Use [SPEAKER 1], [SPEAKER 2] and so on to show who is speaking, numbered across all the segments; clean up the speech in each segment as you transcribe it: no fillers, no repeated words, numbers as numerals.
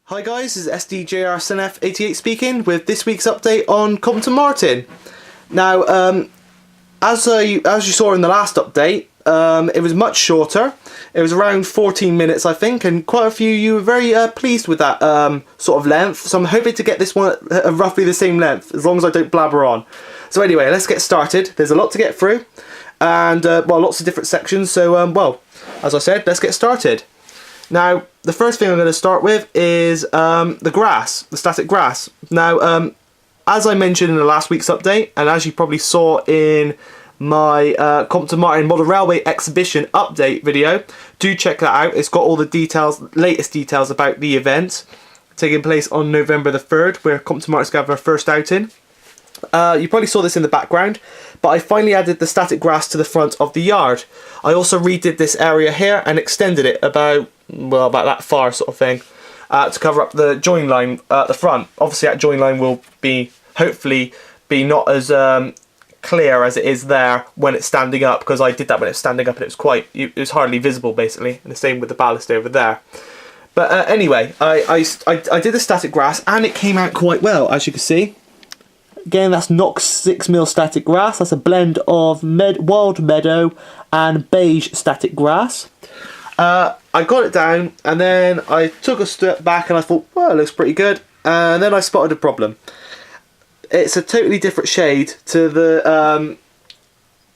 [SPEAKER 1] Hi guys, this is SDJRSNF88 speaking with this week's update on Compton Martin. Now, as you saw in the last update, it was much shorter. It was around 14 minutes, I think, and quite a few of you were very pleased with that sort of length. So I'm hoping to get this one at roughly the same length, as long as I don't blabber on. So anyway, let's get started. There's a lot to get through, and well, lots of different sections. So well, as I said, let's get started. Now, the first thing I'm going to start with is the grass, the static grass. Now, as I mentioned in the last week's update, and as you probably saw in my Compton Martin Model Railway Exhibition update video, do check that out. It's got all the details, latest details about the event taking place on November the 3rd, where Compton Martin's going to have their first outing. You probably saw this in the background, but I finally added the static grass to the front of the yard. I also redid this area here and extended it about that far sort of thing, to cover up the join line at the front. Obviously that join line will hopefully be not as clear as it is there when it's standing up, because I did that when it was standing up and it was hardly visible basically, and the same with the ballast over there. But anyway, I did the static grass and it came out quite well, as you can see. Again, that's Knox 6mm static grass. That's a blend of wild meadow and beige static grass. I got it down and then I took a step back and I thought, well, it looks pretty good. And then I spotted a problem. It's a totally different shade to the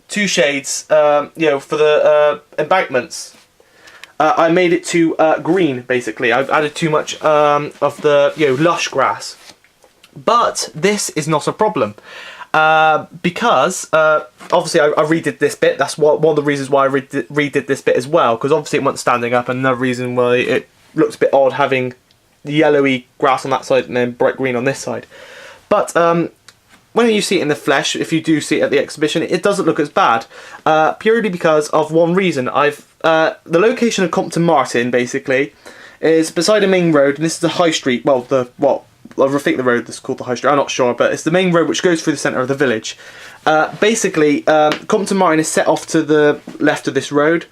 [SPEAKER 1] two shades, for the embankments. I made it to green, basically. I've added too much of the lush grass. But this is not a problem, because obviously I redid this bit. That's one of the reasons why I redid this bit as well, because obviously it wasn't standing up, and another reason why it looks a bit odd having the yellowy grass on that side and then bright green on this side. But when you see it in the flesh, if you do see it at the exhibition, it doesn't look as bad, purely because of one reason. The location of Compton Martin basically is beside a main road, and this is a high street. I think the road that's called the High Street, I'm not sure, but it's the main road which goes through the centre of the village. Basically, Compton Martin is set off to the left of this road,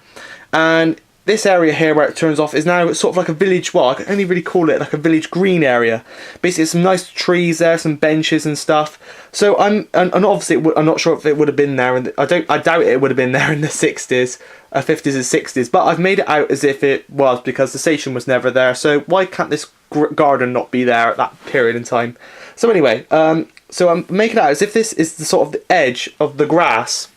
[SPEAKER 1] and this area here where it turns off is now sort of like a village, well, I can only really call it like a village green area. Basically, there's some nice trees there, some benches and stuff. So and obviously I'm not sure if it would have been there, and I doubt it would have been there in the 60s, 50s and 60s, but I've made it out as if it was, because the station was never there. So why can't this garden not be there at that period in time? So anyway, so I'm making it out as if this is the sort of the edge of the grass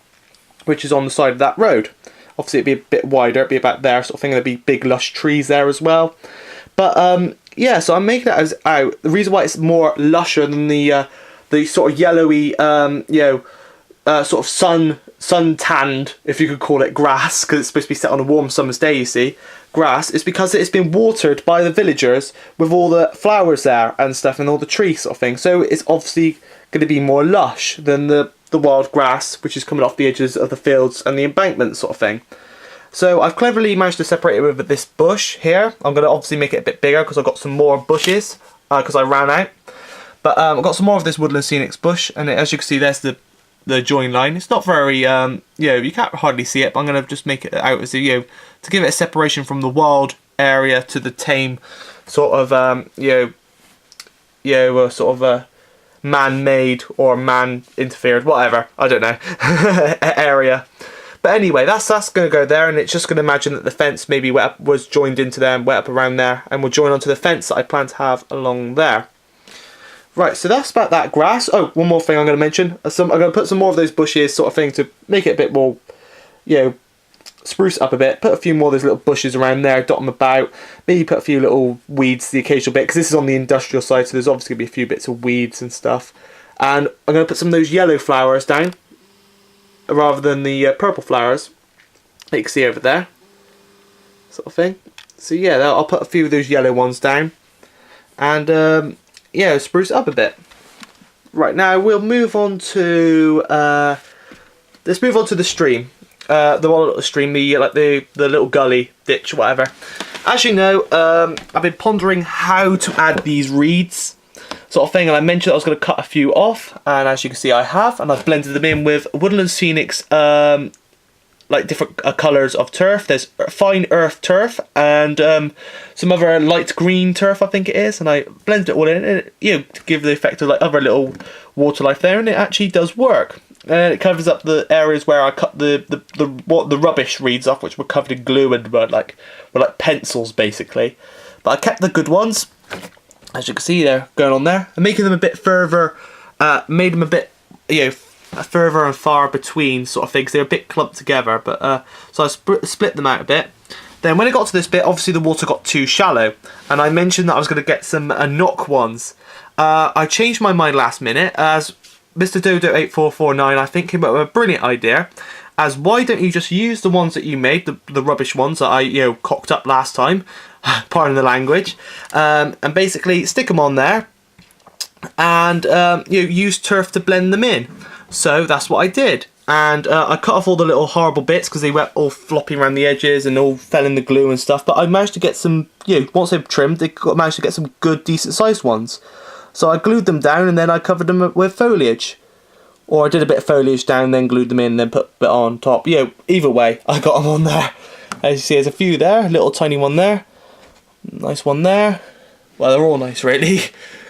[SPEAKER 1] which is on the side of that road. Obviously it'd be a bit wider, it'd be about there sort of thing, there'd be big lush trees there as well. But yeah, so I'm making it out. The reason why it's more lusher than the sort of yellowy sort of sun tanned, if you could call it, grass, because it's supposed to be set on a warm summer's day, you see, grass, is because it's been watered by the villagers with all the flowers there and stuff and all the trees sort of thing. So it's obviously going to be more lush than the wild grass which is coming off the edges of the fields and the embankment sort of thing. So I've cleverly managed to separate it with this bush here. I'm going to obviously make it a bit bigger because I've got some more bushes because I ran out. But I've got some more of this Woodland Scenics bush, and as you can see, there's the join line. It's not very, you can't hardly see it, but I'm going to just make it out as to give it a separation from the wild area to the tame sort of, sort of a man-made or man-interfered, whatever, I don't know, area. But anyway, that's going to go there, and it's just going to imagine that the fence maybe was joined into there and went up around there, and will join onto the fence that I plan to have along there. Right, so that's about that grass. Oh, one more thing I'm going to mention. I'm going to put some more of those bushes sort of thing to make it a bit more, spruce up a bit. Put a few more of those little bushes around there, dot them about. Maybe put a few little weeds the occasional bit, because this is on the industrial side, so there's obviously going to be a few bits of weeds and stuff. And I'm going to put some of those yellow flowers down, rather than the purple flowers that you can see over there, sort of thing. So yeah, I'll put a few of those yellow ones down, and spruce it up a bit. Right, now we'll move on to let's move on to the stream, the one little stream, the little gully ditch, whatever. As you know, I've been pondering how to add these reeds sort of thing, and I mentioned I was going to cut a few off, and as you can see I have, and I've blended them in with Woodland Scenics like different colours of turf. There's fine earth turf and some other light green turf, I think it is, and I blended it all in, and to give the effect of like other little water life there, and it actually does work. And it covers up the areas where I cut what the rubbish reeds off, which were covered in glue and were like pencils basically. But I kept the good ones, as you can see there, going on there, and making them a bit further, made them a bit, further and far between sort of thing, because they were a bit clumped together. But so I split them out a bit. Then when it got to this bit, obviously the water got too shallow, and I mentioned that I was going to get some knock ones. I changed my mind last minute, as Mr. Dodo8449, I think, came up with a brilliant idea, as why don't you just use the ones that you made, the rubbish ones that I cocked up last time, pardon the language, and basically stick them on there, and use turf to blend them in. So that's what I did, and I cut off all the little horrible bits because they were all flopping around the edges and all fell in the glue and stuff, but I managed to get some, once they've trimmed, managed to get some good decent sized ones. So I glued them down, and then I covered them with foliage. Or I did a bit of foliage down, then glued them in, then put a bit on top. Either way, I got them on there. As you see, there's a few there. A little tiny one there. Nice one there. Well, they're all nice, really,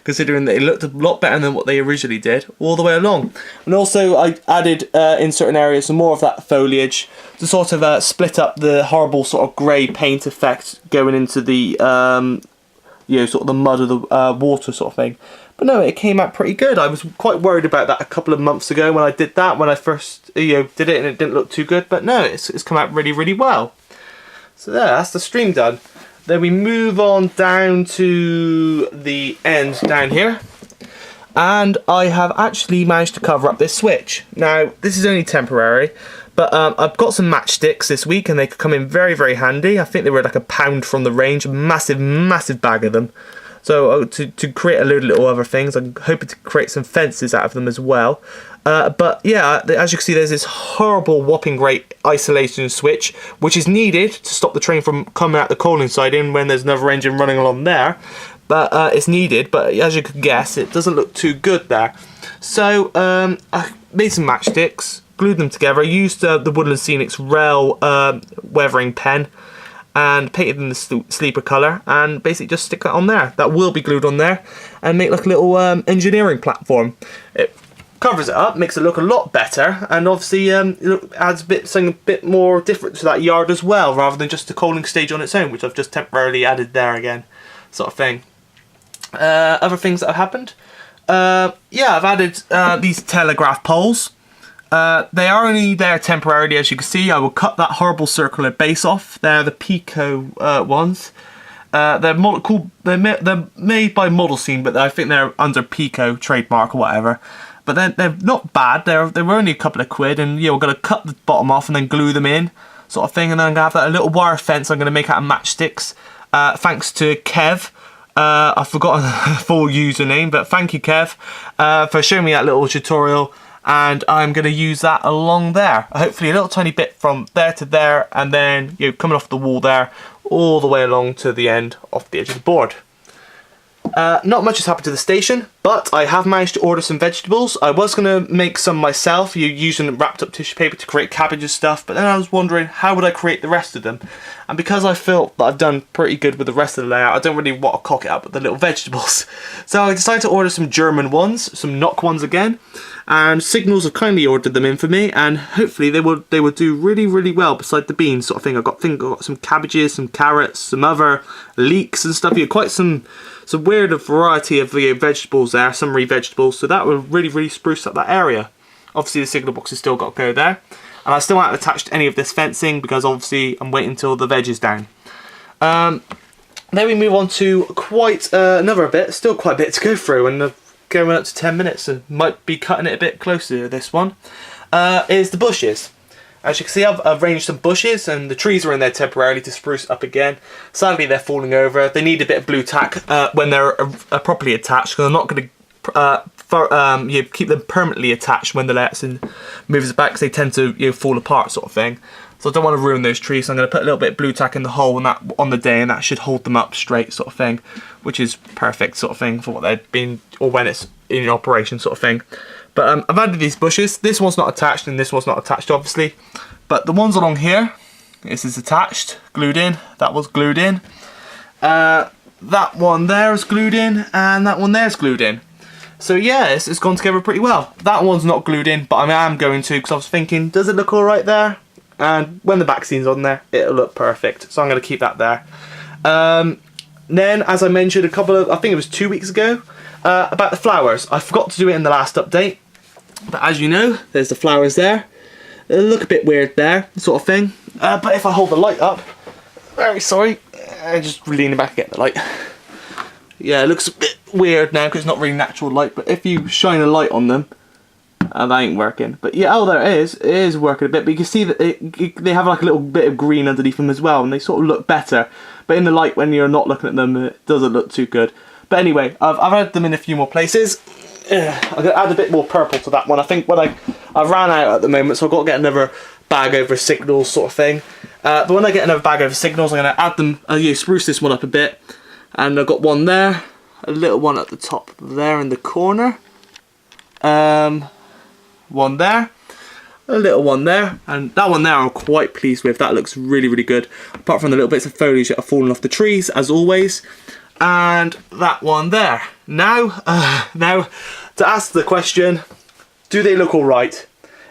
[SPEAKER 1] considering that it looked a lot better than what they originally did, all the way along. And also, I added, in certain areas, some more of that foliage to sort of split up the horrible sort of grey paint effect going into the... sort of the mud of the water sort of thing. But no, it came out pretty good. I was quite worried about that a couple of months ago when I did that, when I first did it, and it didn't look too good. But no, it's come out really, really well. So there, that's the stream done. Then we move on down to the end down here. And I have actually managed to cover up this switch. Now, this is only temporary, but I've got some matchsticks this week, and they could come in very, very handy. I think they were like £1 from the range, a massive, massive bag of them. So to create a load of little other things, I'm hoping to create some fences out of them as well. But yeah, as you can see, there's this horrible whopping great isolation switch, which is needed to stop the train from coming out the coaling side in when there's another engine running along there. But it's needed, but as you can guess, it doesn't look too good there. So I made some matchsticks, glued them together. I used the Woodland Scenics Rail weathering pen and painted in the sleeper colour, and basically just stick that on there. That will be glued on there, and make like a little engineering platform. It covers it up, makes it look a lot better, and obviously adds something a bit more different to that yard as well, rather than just the coaling stage on its own, which I've just temporarily added there again, sort of thing. Other things that have happened. I've added these telegraph poles. They are only there temporarily, as you can see. I will cut that horrible circular base off. They're the Pico ones. They're made by Model Scene, but I think they're under Pico trademark or whatever. But they're not bad. They were only a couple of quid, and we're going to cut the bottom off and then glue them in, sort of thing. And then I'm going to have that little wire fence I'm going to make out of matchsticks. Thanks to Kev. I've forgotten the full username, but thank you, Kev, for showing me that little tutorial. And I'm going to use that along there. Hopefully a little tiny bit from there to there, and then coming off the wall there, all the way along to the end off the edge of the board. Not much has happened to the station, but I have managed to order some vegetables. I was going to make some myself, using wrapped up tissue paper to create cabbage and stuff, but then I was wondering how would I create the rest of them. And because I felt that I've done pretty good with the rest of the layout, I don't really want to cock it up with the little vegetables. So I decided to order some German ones, some knock ones again, and Signals have kindly ordered them in for me, and hopefully they will do really, really well beside the beans sort of thing. I've got some cabbages, some carrots, some other leeks and stuff. Quite some weird variety of vegetables there, summery vegetables, so that will really, really spruce up that area. Obviously the signal box has still got to go there, and I still haven't attached any of this fencing because obviously I'm waiting until the veg is down. Then we move on to quite another bit, still quite a bit to go through, and going up to 10 minutes, so might be cutting it a bit closer to this one, is the bushes. As you can see, I've arranged some bushes, and the trees are in there temporarily to spruce up again. Sadly, they're falling over. They need a bit of blue tack when they're properly attached, because I'm not going to keep them permanently attached when the layout moves back, because they tend to fall apart, sort of thing. So I don't want to ruin those trees, so I'm going to put a little bit of blue tack in the hole on the day, and that should hold them up straight, sort of thing, which is perfect, sort of thing, for what they've been, or when it's in operation, sort of thing. But I've added these bushes. This one's not attached, and this one's not attached, obviously. But the ones along here, this is attached, glued in. That was glued in. That one there is glued in, and that one there is glued in. So yeah, it's gone together pretty well. That one's not glued in, but I am going to, because I was thinking, does it look alright there? And when the back scene's on there, it'll look perfect. So I'm going to keep that there. Then, as I mentioned I think it was 2 weeks ago, about the flowers. I forgot to do it in the last update. But as you know, there's the flowers there. They look a bit weird there, sort of thing. But if I hold the light up, very sorry, I just lean back and get the light. Yeah, it looks a bit weird now because it's not really natural light, but if you shine a light on them, that ain't working. But yeah, oh there it is working a bit, but you can see that they have like a little bit of green underneath them as well, and they sort of look better. But in the light, when you're not looking at them, it doesn't look too good. But anyway, I've added them in a few more places. I'm going to add a bit more purple to that one. I think when I ran out at the moment, so I've got to get another bag over signals sort of thing. But when I get another bag over signals, I'm going to add them, spruce this one up a bit. And I've got one there, a little one at the top there in the corner. One there, a little one there, and that one there I'm quite pleased with. That looks really, really good. Apart from the little bits of foliage that are falling off the trees, as always. And that one there. Now, to ask the question, do they look alright?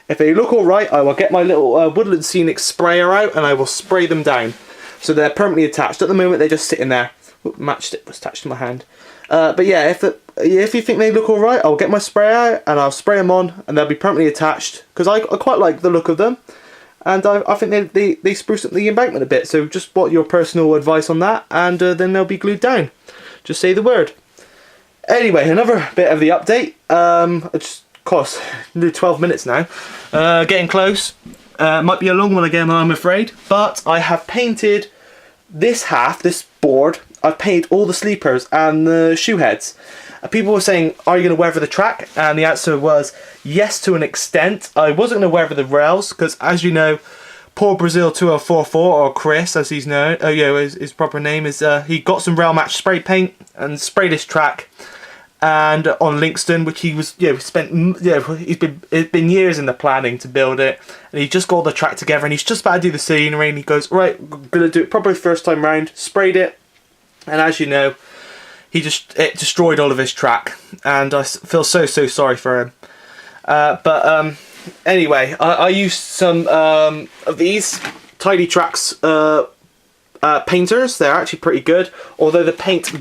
[SPEAKER 1] If they look alright, I will get my little Woodland Scenic sprayer out and I will spray them down. So they're permanently attached. At the moment they're just sitting there. Matchstick was attached to my hand. But yeah, if you think they look alright, I'll get my spray out and I'll spray them on and they'll be permanently attached. Because I quite like the look of them. And I think they spruce up the embankment a bit. So just what your personal advice on that, and then they'll be glued down. Just say the word. Anyway, another bit of the update. It's course, nearly 12 minutes now. Getting close. Might be a long one again, I'm afraid. But I have painted this half, this board. I've painted all the sleepers and the shoe heads. People were saying, are you going to weather the track? And the answer was yes, to an extent. I wasn't going to weather the rails because, as you know, poor Brazil 2044, or Chris as he's known, his proper name is, he got some rail match spray paint and sprayed his track, and on Linkston, which he was, it's been years in the planning to build it, and he just got the track together, and he's just about to do the scenery, and he goes, right, I'm gonna do it properly first time round, sprayed it, and as you know, it destroyed all of his track, and I feel so sorry for him. Anyway, I used some of these Tidy Tracks painters. They're actually pretty good, although the paint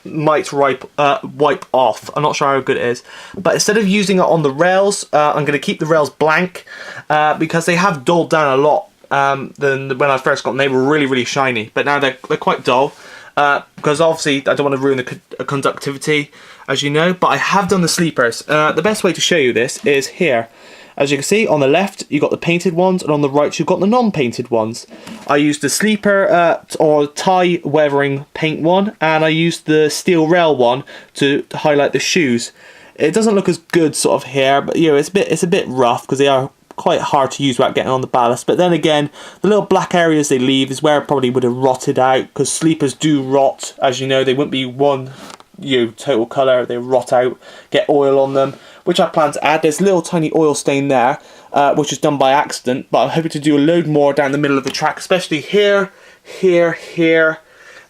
[SPEAKER 1] might wipe off. I'm not sure how good it is. But instead of using it on the rails, I'm going to keep the rails blank because they have dulled down a lot than when I first got them. They were really shiny, but now they're quite dull. Because obviously I don't want to ruin the conductivity, as you know, but I have done the sleepers. The best way to show you this is here. As you can see, on the left you've got the painted ones, and on the right you've got the non-painted ones. I used the sleeper or tie weathering paint one, and I used the steel rail one to highlight the shoes. It doesn't look as good sort of here, but it's a bit rough because they are quite hard to use without getting on the ballast. But then again, the little black areas they leave is where it probably would have rotted out, because sleepers do rot, as you know. They wouldn't be one total colour, they rot out, get oil on them, which I plan to add. There's a little tiny oil stain there, which is done by accident, but I'm hoping to do a load more down the middle of the track, especially here,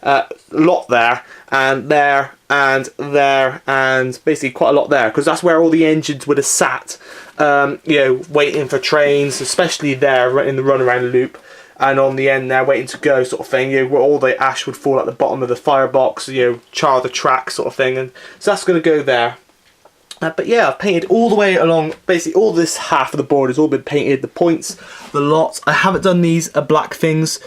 [SPEAKER 1] a lot there, and there, and basically quite a lot there, because that's where all the engines would have sat, waiting for trains, especially there in the runaround loop, and on the end there waiting to go sort of thing, where all the ash would fall at the bottom of the firebox, char the track sort of thing, and so that's going to go there. But yeah, I've painted all the way along, basically all this half of the board has all been painted, the points, the lots. I haven't done these black things,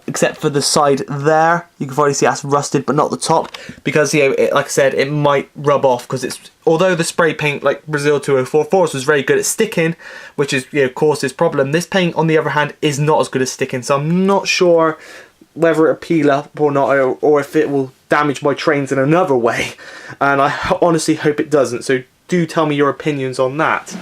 [SPEAKER 1] except for the side there. You can probably see that's rusted, but not the top, because like I said, it might rub off, because although the spray paint like Brazil 2044 was very good at sticking, which is caused this problem, this paint on the other hand is not as good at sticking, so I'm not sure whether it'll peel up or not, or if it will damage my trains in another way, and I honestly hope it doesn't, so do tell me your opinions on that.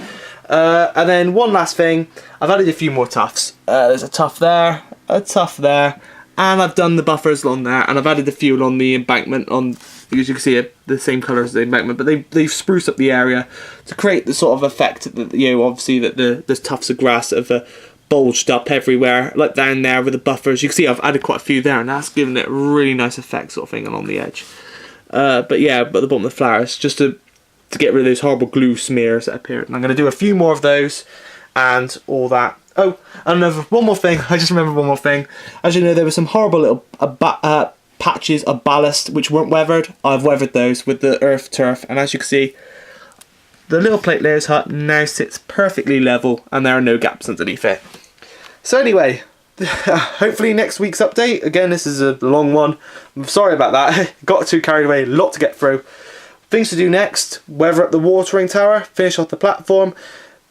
[SPEAKER 1] And then one last thing, I've added a few more tufts. There's a tuft there, a tuft there, and I've done the buffers along there, and I've added the fuel on the embankment, because you can see it the same colour as the embankment, but they've spruced up the area to create the sort of effect that obviously that the tufts of grass have bulged up everywhere, like down there with the buffers. You can see I've added quite a few there, and that's giving it a really nice effect sort of thing along the edge. But yeah, at the bottom of the flowers, just to get rid of those horrible glue smears that appeared. And I'm going to do a few more of those and all that. Oh, and one more thing. I just remembered one more thing. As you know, there were some horrible little patches of ballast which weren't weathered. I've weathered those with the earth turf, and as you can see, the little plate layers hut now sits perfectly level and there are no gaps underneath it. So anyway, hopefully next week's update, again this is a long one, I'm sorry about that, got too carried away, a lot to get through. Things to do next: weather up the watering tower, finish off the platform,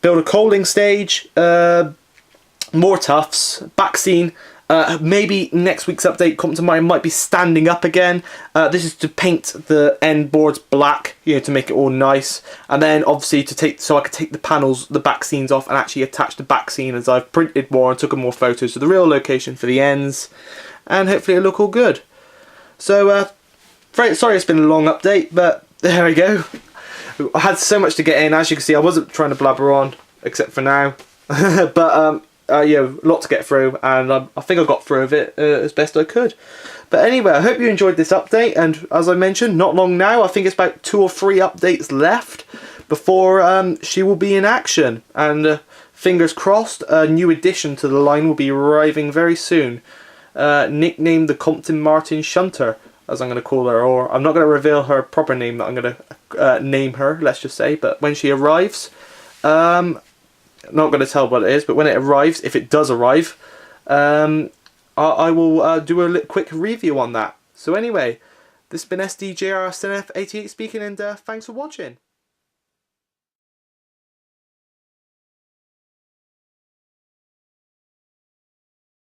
[SPEAKER 1] build a coaling stage, more tufts, back scene. Maybe next week's update, Compton Martin might be standing up again. This is to paint the end boards black, you know, to make it all nice, and then obviously so I could take the panels, the back scenes off, and actually attach the back scene as I've printed more and took more photos of the real location for the ends, and hopefully it'll look all good. So sorry it's been a long update, but there we go. I had so much to get in. As you can see, I wasn't trying to blabber on except for now. But yeah, a lot to get through, and I think I got through of it as best I could. But anyway, I hope you enjoyed this update, and as I mentioned, not long now. I think it's about 2 or 3 updates left before she will be in action, and fingers crossed, a new addition to the line will be arriving very soon. Nicknamed the Compton Martin Shunter, as I'm going to call her, or I'm not going to reveal her proper name that I'm going to name her, let's just say, but when she arrives, not going to tell what it is, but when it arrives, if it does arrive, I will do a quick review on that. So anyway, this has been SDJRSNF88 speaking, and thanks for watching.